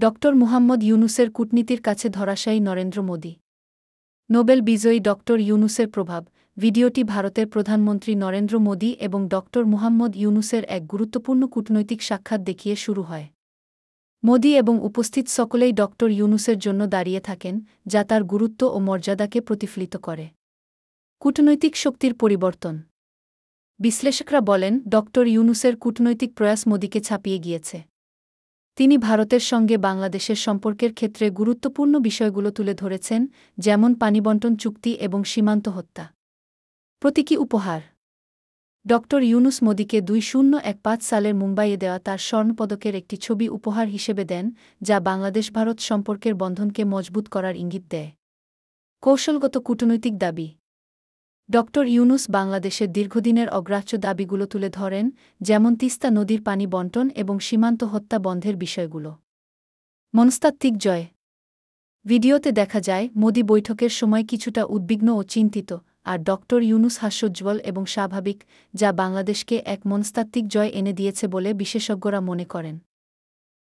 Doctor Muhammad ইউনূসের কূটনীতির কাছে ধরাশায়ী Narendra Modi. Nobel বিজয়ী doctor ইউনূসের প্রভাব। ভিডিওটি ভারতের প্রধানমন্ত্রী নরেন্দ্র মোদি এবং ডক্টর মুহাম্মদ ইউনূসের এক গুরুত্বপূর্ণ কূটনৈতিক সাক্ষাৎ দেখিয়ে শুরু হয়। মোদি এবং উপস্থিত সকলেই ডক্টর ইউনূসের জন্য দাঁড়িয়ে থাকেন, যা তার গুরুত্ব ও মর্যাদাকে প্রতিফলিত করে। কূটনৈতিক শক্তির পরিবর্তন। বিশ্লেষকরা বলেন, ডক্টর ইউনূসের কূটনৈতিক প্রয়াস মোদিকে ছাপিয়ে গিয়েছে। তিনি ভারতের সঙ্গে বাংলাদেশের সম্পর্কের ক্ষেত্রে গুরুত্বপূর্ণ বিষয়গুলো তুলে ধরেছেন, যেমন পানিবণ্টন চুক্তি এবং সীমান্ত হত্যা। প্রতীকী উপহার। ডক্টর ইউনূস মোদিকে 2015 সালের মুম্বাইয়ে দেওয়া তার স্বর্ণপদকের একটি ছবি উপহার হিসেবে দেন, যা বাংলাদেশ-ভারত সম্পর্কের বন্ধনকে মজবুত করার ইঙ্গিত দেয়। কৌশলগত কূটনৈতিক দাবি। ডক্টর ইউনূস বাংলাদেশের দীর্ঘদিনের অগ্রাহ্য দাবিগুলো তুলে ধরেন, যেমন তিস্তা নদীর পানি বণ্টন এবং সীমান্ত হত্যা বন্ধের বিষয়গুলো। মনস্তাত্ত্বিক জয়। ভিডিওতে দেখা যায়, মোদি বৈঠকের সময় কিছুটা উদ্বিগ্ন ও চিন্তিত, আর ডক্টর ইউনূস হাস্যোজ্জ্বল এবং স্বাভাবিক, যা বাংলাদেশকে এক মনস্তাত্ত্বিক জয় এনে দিয়েছে বলে বিশেষজ্ঞরা মনে করেন।